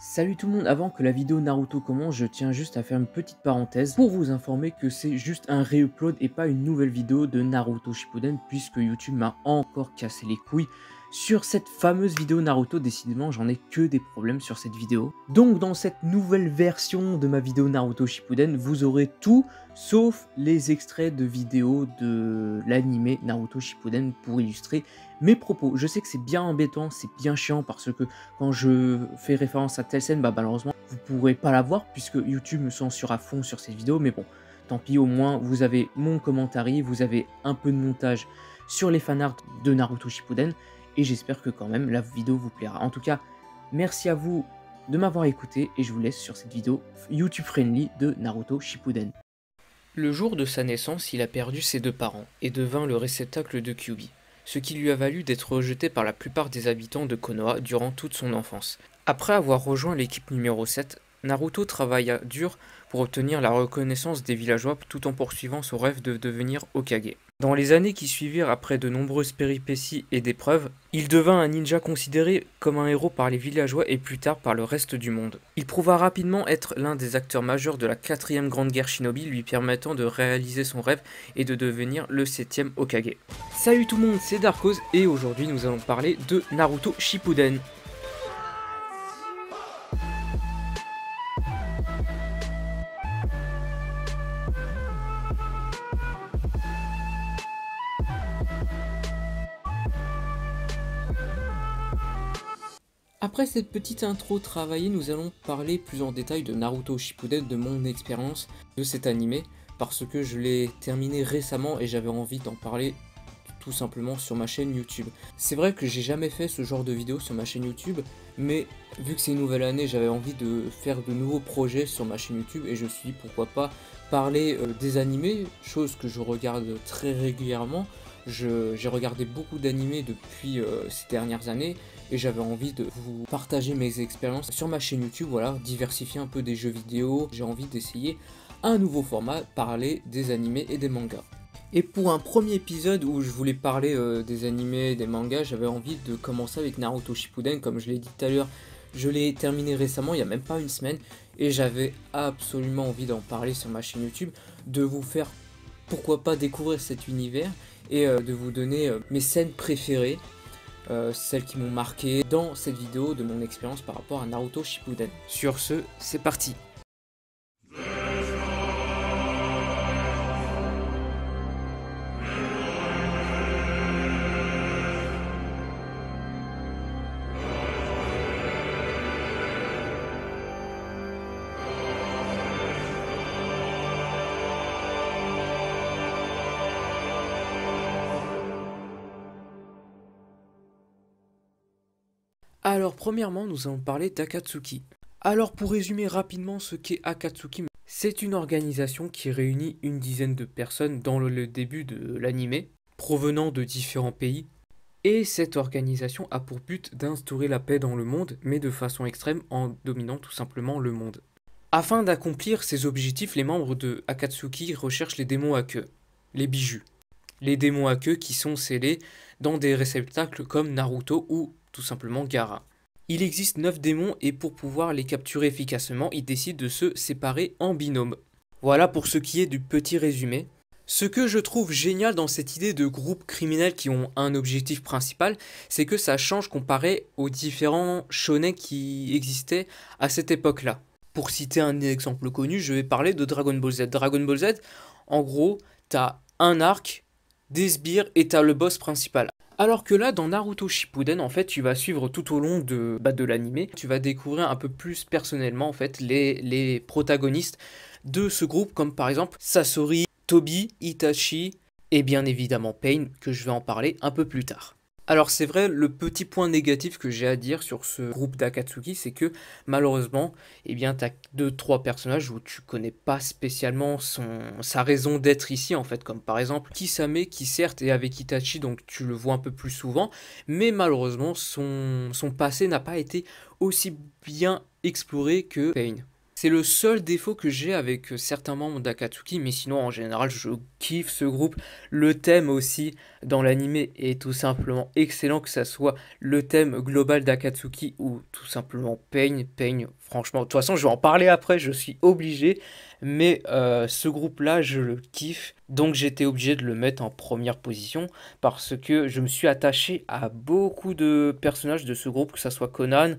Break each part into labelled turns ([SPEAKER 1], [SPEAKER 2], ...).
[SPEAKER 1] Salut tout le monde, avant que la vidéo Naruto commence, je tiens juste à faire une petite parenthèse pour vous informer que c'est juste un re-upload et pas une nouvelle vidéo de Naruto Shippuden puisque YouTube m'a encore cassé les couilles sur cette fameuse vidéo Naruto. Décidément, j'en ai que des problèmes sur cette vidéo. Donc dans cette nouvelle version de ma vidéo Naruto Shippuden, vous aurez tout sauf les extraits de vidéos de l'anime Naruto Shippuden pour illustrer mes propos. Je sais que c'est bien embêtant, c'est bien chiant parce que quand je fais référence à telle scène, malheureusement, vous ne pourrez pas la voir puisque YouTube me censure à fond sur cette vidéo. Mais bon, tant pis, au moins, vous avez mon commentaire, vous avez un peu de montage sur les fanarts de Naruto Shippuden. Et j'espère que quand même la vidéo vous plaira. En tout cas, merci à vous de m'avoir écouté et je vous laisse sur cette vidéo YouTube friendly de Naruto Shippuden. Le jour de sa naissance, il a perdu ses deux parents et devint le réceptacle de Kyuubi, ce qui lui a valu d'être rejeté par la plupart des habitants de Konoha durant toute son enfance. Après avoir rejoint l'équipe numéro 7, Naruto travailla dur pour obtenir la reconnaissance des villageois tout en poursuivant son rêve de devenir Hokage. Dans les années qui suivirent, après de nombreuses péripéties et d'épreuves, il devint un ninja considéré comme un héros par les villageois et plus tard par le reste du monde. Il prouva rapidement être l'un des acteurs majeurs de la 4e grande guerre shinobi, lui permettant de réaliser son rêve et de devenir le 7e Hokage. Salut tout le monde, c'est Darkhoz et aujourd'hui nous allons parler de Naruto Shippuden. Après cette petite intro travaillée, nous allons parler plus en détail de Naruto Shippuden, de mon expérience de cet animé, parce que je l'ai terminé récemment et j'avais envie d'en parler tout simplement sur ma chaîne YouTube. C'est vrai que j'ai jamais fait ce genre de vidéo sur ma chaîne YouTube, mais vu que c'est une nouvelle année, j'avais envie de faire de nouveaux projets sur ma chaîne YouTube et je me suis dit pourquoi pas parler des animés, chose que je regarde très régulièrement. J'ai regardé beaucoup d'animés depuis ces dernières années et j'avais envie de vous partager mes expériences sur ma chaîne YouTube, voilà, diversifier un peu des jeux vidéo. J'ai envie d'essayer un nouveau format, parler des animés et des mangas. Et pour un premier épisode où je voulais parler des animés et des mangas, j'avais envie de commencer avec Naruto Shippuden. Comme je l'ai dit tout à l'heure, je l'ai terminé récemment, il n'y a même pas une semaine, et j'avais absolument envie d'en parler sur ma chaîne YouTube, de vous faire, pourquoi pas, découvrir cet univers, et de vous donner mes scènes préférées, celles qui m'ont marqué dans cette vidéo de mon expérience par rapport à Naruto Shippuden. Sur ce, c'est parti. Alors premièrement, nous allons parler d'Akatsuki. Alors pour résumer rapidement ce qu'est Akatsuki, c'est une organisation qui réunit une dizaine de personnes dans le début de l'anime, provenant de différents pays. Et cette organisation a pour but d'instaurer la paix dans le monde, mais de façon extrême en dominant tout simplement le monde. Afin d'accomplir ces objectifs, les membres de Akatsuki recherchent les démons à queue, les bijus. Les démons à queue qui sont scellés dans des réceptacles comme Naruto ou tout simplement Gaara. Il existe 9 démons et pour pouvoir les capturer efficacement, ils décident de se séparer en binôme. Voilà pour ce qui est du petit résumé. Ce que je trouve génial dans cette idée de groupes criminels qui ont un objectif principal, c'est que ça change comparé aux différents shonen qui existaient à cette époque-là. Pour citer un exemple connu, je vais parler de Dragon Ball Z. Dragon Ball Z, en gros, t'as un arc, des sbires et t'as le boss principal. Alors que là, dans Naruto Shippuden, en fait, tu vas suivre tout au long de l'anime, tu vas découvrir un peu plus personnellement, en fait, les protagonistes de ce groupe, comme par exemple Sasori, Tobi, Itachi et bien évidemment Pain, que je vais en parler un peu plus tard. Alors c'est vrai, le petit point négatif que j'ai à dire sur ce groupe d'Akatsuki, c'est que malheureusement, eh bien, t'as 2-3 personnages où tu connais pas spécialement sa raison d'être ici, en fait, comme par exemple Kisame, qui certes est avec Itachi, donc tu le vois un peu plus souvent, mais malheureusement, son passé n'a pas été aussi bien exploré que Pain. C'est le seul défaut que j'ai avec certains membres d'Akatsuki, mais sinon en général je kiffe ce groupe. Le thème aussi dans l'anime est tout simplement excellent, que ça soit le thème global d'Akatsuki ou tout simplement Pain. Pain, franchement, de toute façon je vais en parler après, je suis obligé, mais ce groupe-là je le kiffe, donc j'étais obligé de le mettre en première position parce que je me suis attaché à beaucoup de personnages de ce groupe, que ça soit Conan,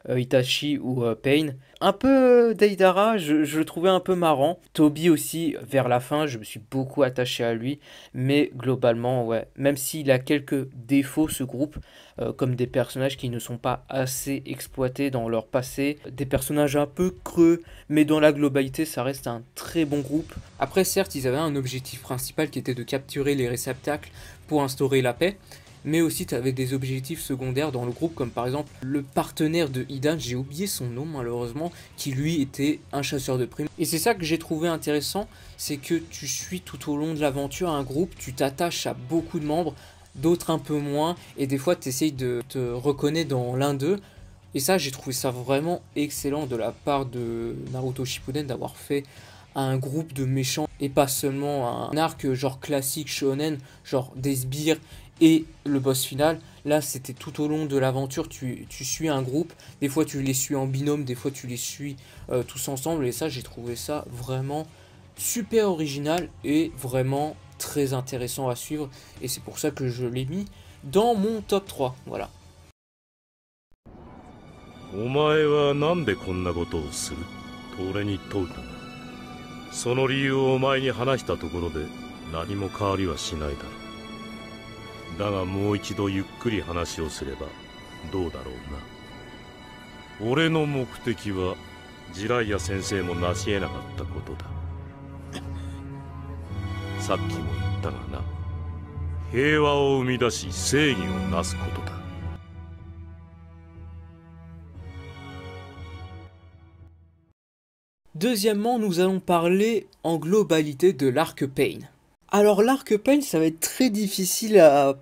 [SPEAKER 1] Itachi ou Pain. Un peu Deidara, je le trouvais un peu marrant. Toby aussi, vers la fin, je me suis beaucoup attaché à lui. Mais globalement, ouais, même s'il a quelques défauts, ce groupe, comme des personnages qui ne sont pas assez exploités dans leur passé, des personnages un peu creux, mais dans la globalité, ça reste un très bon groupe. Après, certes, ils avaient un objectif principal qui était de capturer les réceptacles pour instaurer la paix. Mais aussi, tu avais des objectifs secondaires dans le groupe, comme par exemple le partenaire de Hidan, j'ai oublié son nom malheureusement, qui lui était un chasseur de primes. Et c'est ça que j'ai trouvé intéressant, c'est que tu suis tout au long de l'aventure un groupe, tu t'attaches à beaucoup de membres, d'autres un peu moins, et des fois tu essayes de te reconnaître dans l'un d'eux. Et ça, j'ai trouvé ça vraiment excellent de la part de Naruto Shippuden d'avoir fait un groupe de méchants et pas seulement un arc genre classique shonen, genre des sbires et le boss final. Là, c'était tout au long de l'aventure, tu suis un groupe, des fois tu les suis en binôme, des fois tu les suis tous ensemble, et ça, j'ai trouvé ça vraiment super original et vraiment très intéressant à suivre, et c'est pour ça que je l'ai mis dans mon top 3, voilà.
[SPEAKER 2] お前はなんでこんなことをすると俺に問う。その理由をお前に話したところで何も変わりはしないだろう。だがもう一度ゆっくり話をすればどうだろうな。俺の目的はジライア先生も成し得なかったことだ。さっきも言ったがな、平和を生み出し正義をなすことだ。
[SPEAKER 1] Deuxièmement, nous allons parler en globalité de l'arc Pain. Alors l'arc Pain, ça va être très difficile à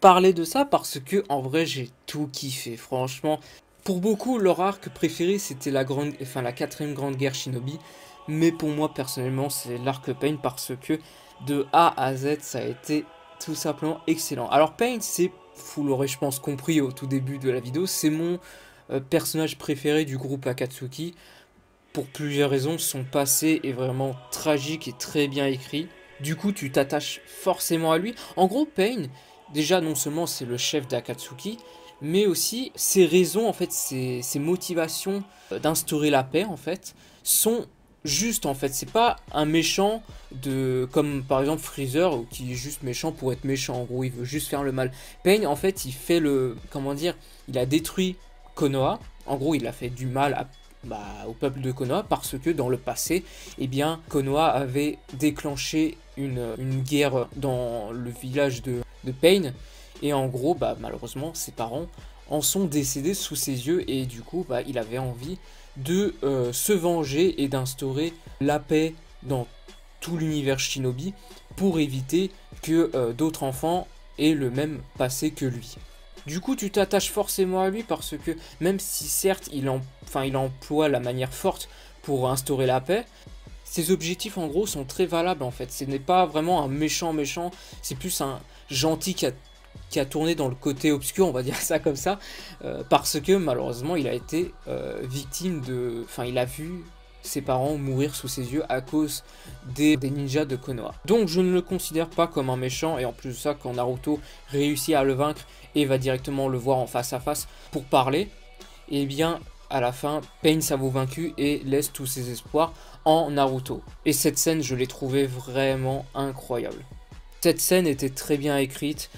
[SPEAKER 1] parler de ça parce que en vrai j'ai tout kiffé, franchement. Pour beaucoup, leur arc préféré c'était la quatrième grande guerre Shinobi, mais pour moi personnellement c'est l'arc Pain parce que de A à Z ça a été tout simplement excellent. Alors Pain, c'est, vous l'aurez je pense compris au tout début de la vidéo, c'est mon personnage préféré du groupe Akatsuki. Pour plusieurs raisons, son passé est vraiment tragique et très bien écrit. Du coup, tu t'attaches forcément à lui. En gros, Pain, déjà, non seulement c'est le chef d'Akatsuki, mais aussi ses raisons, en fait, ses motivations d'instaurer la paix, en fait, sont justes, en fait. C'est pas un méchant comme par exemple Freezer, qui est juste méchant pour être méchant. En gros, il veut juste faire le mal. Pain, en fait, il fait comment dire, il a détruit Konoha. En gros, il a fait du mal au peuple de Konoha parce que dans le passé, eh bien, Konoha avait déclenché une guerre dans le village de Pain, et en gros, malheureusement, ses parents en sont décédés sous ses yeux, et du coup, il avait envie de se venger et d'instaurer la paix dans tout l'univers Shinobi pour éviter que d'autres enfants aient le même passé que lui. Du coup, tu t'attaches forcément à lui parce que même si certes il emploie la manière forte pour instaurer la paix, ses objectifs en gros sont très valables en fait. Ce n'est pas vraiment un méchant, c'est plus un gentil qui a tourné dans le côté obscur, on va dire ça comme ça, parce que malheureusement il a été victime il a vu ses parents mourir sous ses yeux à cause des ninjas de Konoha. Donc je ne le considère pas comme un méchant, et en plus de ça, quand Naruto réussit à le vaincre et va directement le voir en face à face pour parler, et bien à la fin, Pain s'avoue vaincu et laisse tous ses espoirs en Naruto. Et cette scène, je l'ai trouvée vraiment incroyable. Cette scène était très bien écrite,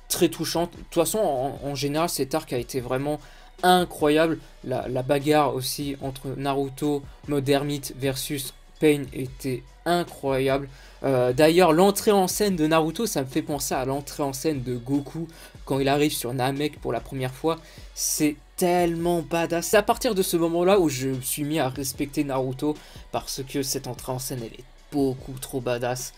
[SPEAKER 1] très touchante. De toute façon, en général, cet arc a été vraiment incroyable. La bagarre aussi entre Naruto, mode ermite versus Pain était incroyable. D'ailleurs, l'entrée en scène de Naruto, ça me fait penser à l'entrée en scène de Goku quand il arrive sur Namek pour la première fois. C'est tellement badass. C'est à partir de ce moment-là où je me suis mis à respecter Naruto parce que cette entrée en scène, elle est beaucoup trop badass.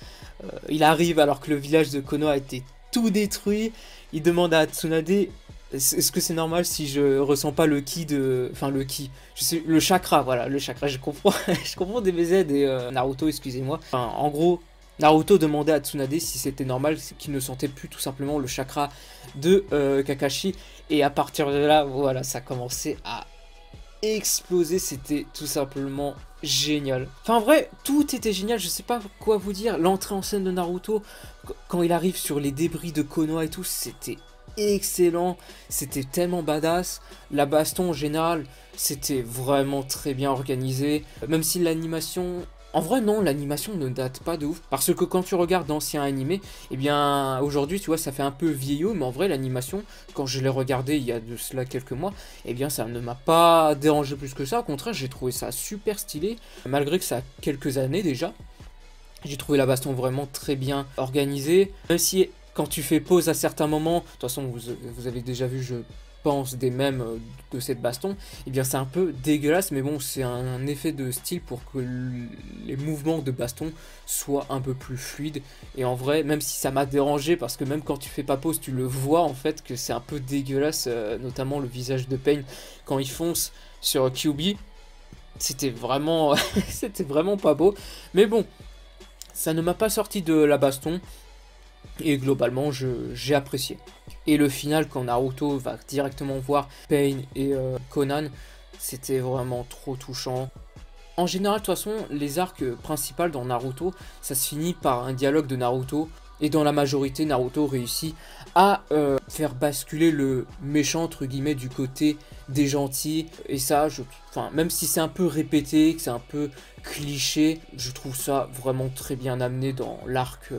[SPEAKER 1] Il arrive alors que le village de Konoha a été tout détruit. Il demande à Tsunade Est-ce que c'est normal si je ressens pas le ki de... Enfin, le ki. Je sais, le chakra, voilà, le chakra. Je comprends, je comprends DBZ et Naruto, excusez-moi. Enfin, en gros, Naruto demandait à Tsunade si c'était normal qu'il ne sentait plus tout simplement le chakra de Kakashi. Et à partir de là, voilà, ça commençait à exploser. C'était tout simplement génial. Enfin, en vrai, tout était génial. Je sais pas quoi vous dire. L'entrée en scène de Naruto, quand il arrive sur les débris de Konoha et tout, c'était excellent, c'était tellement badass. La baston en général, c'était vraiment très bien organisé, même si l'animation... En vrai non, l'animation ne date pas de ouf, parce que quand tu regardes d'anciens animés, eh bien aujourd'hui tu vois ça fait un peu vieillot, mais en vrai l'animation, quand je l'ai regardé il y a de cela quelques mois, eh bien ça ne m'a pas dérangé plus que ça, au contraire j'ai trouvé ça super stylé, malgré que ça a quelques années déjà. J'ai trouvé la baston vraiment très bien organisée, même si quand tu fais pause à certains moments, de toute façon vous avez déjà vu je pense des mèmes de cette baston, et bien c'est un peu dégueulasse, mais bon c'est un effet de style pour que les mouvements de baston soient un peu plus fluides, et en vrai même si ça m'a dérangé, parce que même quand tu fais pas pause tu le vois en fait que c'est un peu dégueulasse, notamment le visage de Pain quand il fonce sur Kyuubi, c'était vraiment, c'était vraiment pas beau, mais bon, ça ne m'a pas sorti de la baston. Et globalement, j'ai apprécié. Et le final, quand Naruto va directement voir Pain et Conan, c'était vraiment trop touchant. En général, de toute façon, les arcs principaux dans Naruto, ça se finit par un dialogue de Naruto. Et dans la majorité, Naruto réussit à faire basculer le méchant, entre guillemets, du côté des gentils. Et ça, enfin, même si c'est un peu répété, que c'est un peu cliché, je trouve ça vraiment très bien amené dans l'arc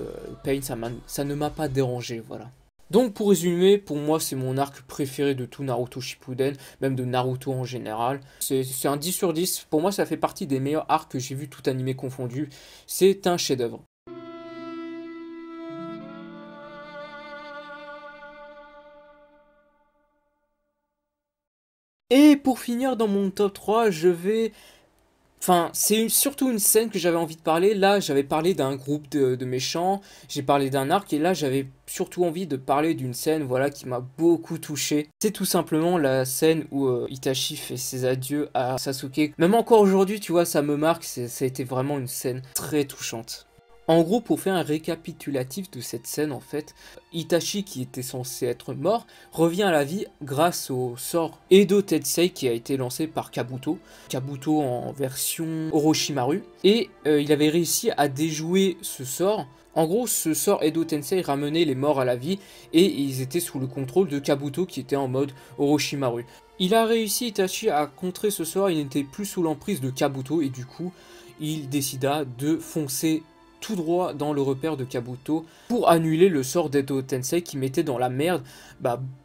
[SPEAKER 1] Pain. Ça ne m'a pas dérangé, voilà. Donc pour résumer, pour moi c'est mon arc préféré de tout Naruto Shippuden, même de Naruto en général. C'est un 10 sur 10, pour moi ça fait partie des meilleurs arcs que j'ai vu tout animé confondu. C'est un chef-d'œuvre. Et pour finir dans mon top 3, je vais... Enfin, c'est surtout une scène que j'avais envie de parler. Là, j'avais parlé d'un groupe de méchants, j'ai parlé d'un arc, et là, j'avais surtout envie de parler d'une scène, voilà, qui m'a beaucoup touché. C'est tout simplement la scène où Itachi fait ses adieux à Sasuke. Même encore aujourd'hui, tu vois, ça me marque, ça a été vraiment une scène très touchante. En gros, pour faire un récapitulatif de cette scène, en fait, Itachi, qui était censé être mort, revient à la vie grâce au sort Edo Tensei qui a été lancé par Kabuto. Kabuto en version Orochimaru. Et il avait réussi à déjouer ce sort. En gros, ce sort Edo Tensei ramenait les morts à la vie et ils étaient sous le contrôle de Kabuto qui était en mode Orochimaru. Il a réussi, Itachi, à contrer ce sort, il n'était plus sous l'emprise de Kabuto et du coup, il décida de foncer tout droit dans le repère de Kabuto pour annuler le sort d'Edo Tensei qui mettait dans la merde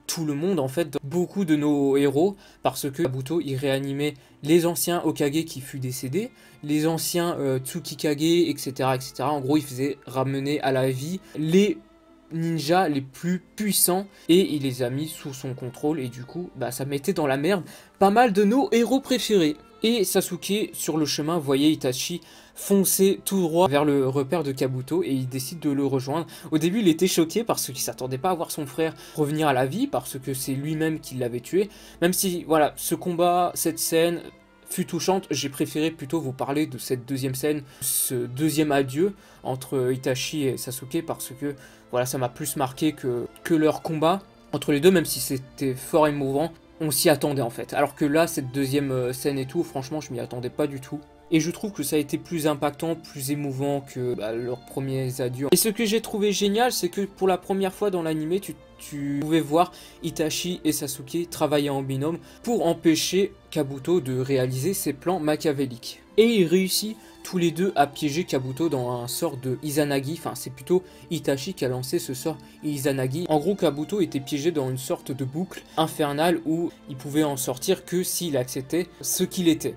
[SPEAKER 1] tout le monde, en fait, beaucoup de nos héros, parce que Kabuto il réanimait les anciens Hokage qui furent décédés, les anciens Tsukikage, etc., etc. En gros, il faisait ramener à la vie les ninjas les plus puissants et il les a mis sous son contrôle et du coup ça mettait dans la merde pas mal de nos héros préférés. Et Sasuke sur le chemin voyait Itachi foncer tout droit vers le repère de Kabuto et il décide de le rejoindre. Au début il était choqué parce qu'il s'attendait pas à voir son frère revenir à la vie parce que c'est lui-même qui l'avait tué, même si voilà ce combat, cette scène fut touchante, j'ai préféré plutôt vous parler de cette deuxième scène, ce deuxième adieu entre Itachi et Sasuke parce que voilà ça m'a plus marqué que leur combat entre les deux, même si c'était fort émouvant. On s'y attendait en fait, alors que là cette deuxième scène et tout, franchement je m'y attendais pas du tout. Et je trouve que ça a été plus impactant, plus émouvant que leurs premiers adieux. Et ce que j'ai trouvé génial, c'est que pour la première fois dans l'anime, tu pouvais voir Itachi et Sasuke travailler en binôme pour empêcher Kabuto de réaliser ses plans machiavéliques. Et il réussit tous les deux à piéger Kabuto dans un sort de Izanagi, enfin c'est plutôt Itachi qui a lancé ce sort Izanagi. En gros Kabuto était piégé dans une sorte de boucle infernale où il pouvait en sortir que s'il acceptait ce qu'il était.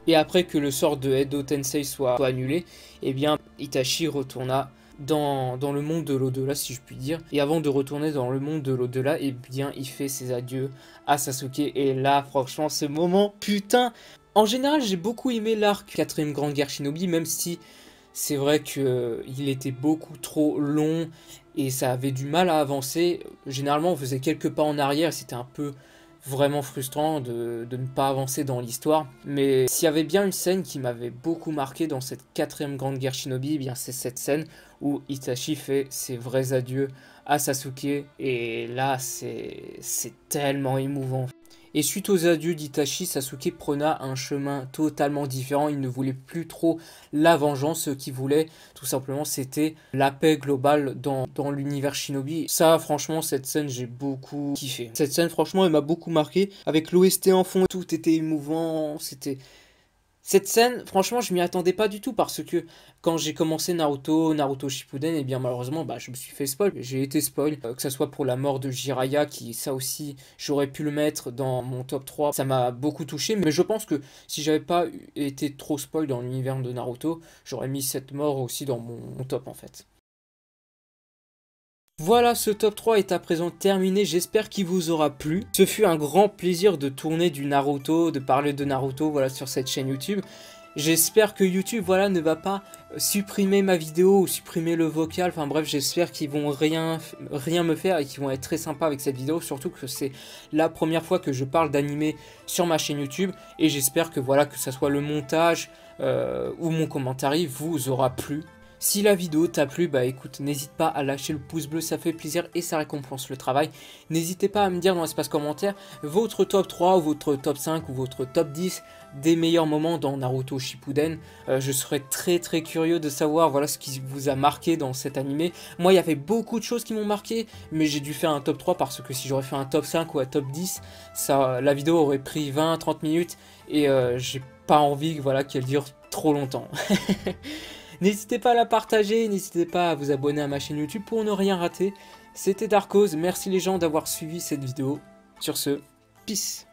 [SPEAKER 1] Et après que le sort de Edo Tensei soit annulé, eh bien Itachi retourna dans le monde de l'au-delà si je puis dire. Et avant de retourner dans le monde de l'au-delà, eh bien il fait ses adieux à Sasuke. Et là franchement ce moment, putain. En général j'ai beaucoup aimé l'arc 4ème Grande Guerre Shinobi, même si c'est vrai qu'il était beaucoup trop long et ça avait du mal à avancer. Généralement on faisait quelques pas en arrière, c'était un peu vraiment frustrant de ne pas avancer dans l'histoire. Mais s'il y avait bien une scène qui m'avait beaucoup marqué dans cette 4ème grande guerre shinobi, eh bien c'est cette scène où Itachi fait ses vrais adieux à Sasuke, et là c'est tellement émouvant. Et suite aux adieux d'Itachi, Sasuke prenait un chemin totalement différent. Il ne voulait plus trop la vengeance. Ce qu'il voulait, tout simplement, c'était la paix globale dans l'univers shinobi. Ça, franchement, cette scène, j'ai beaucoup kiffé. Cette scène, franchement, elle m'a beaucoup marqué. Avec l'OST en fond, tout était émouvant. Cette scène, franchement, je m'y attendais pas du tout parce que quand j'ai commencé Naruto Shippuden, et bien malheureusement, je me suis fait spoil. J'ai été spoil, que ça soit pour la mort de Jiraiya, qui ça aussi, j'aurais pu le mettre dans mon top 3. Ça m'a beaucoup touché, mais je pense que si j'avais pas été trop spoil dans l'univers de Naruto, j'aurais mis cette mort aussi dans mon top en fait. Voilà, ce top 3 est à présent terminé, j'espère qu'il vous aura plu. Ce fut un grand plaisir de tourner du Naruto, de parler de Naruto, voilà, sur cette chaîne YouTube. J'espère que YouTube, voilà, ne va pas supprimer ma vidéo ou supprimer le vocal. Enfin bref, j'espère qu'ils vont rien me faire et qu'ils vont être très sympas avec cette vidéo. Surtout que c'est la première fois que je parle d'animé sur ma chaîne YouTube. Et j'espère que voilà, que ça soit le montage ou mon commentaire vous aura plu. Si la vidéo t'a plu, écoute, n'hésite pas à lâcher le pouce bleu, ça fait plaisir et ça récompense le travail. N'hésitez pas à me dire dans l'espace commentaire votre top 3 ou votre top 5 ou votre top 10 des meilleurs moments dans Naruto Shippuden. Je serais très curieux de savoir voilà ce qui vous a marqué dans cet animé. Moi, il y avait beaucoup de choses qui m'ont marqué, mais j'ai dû faire un top 3 parce que si j'aurais fait un top 5 ou un top 10, la vidéo aurait pris 20-30 minutes et j'ai pas envie voilà, qu'elle dure trop longtemps. N'hésitez pas à la partager, n'hésitez pas à vous abonner à ma chaîne YouTube pour ne rien rater. C'était Darkose, merci les gens d'avoir suivi cette vidéo. Sur ce, peace.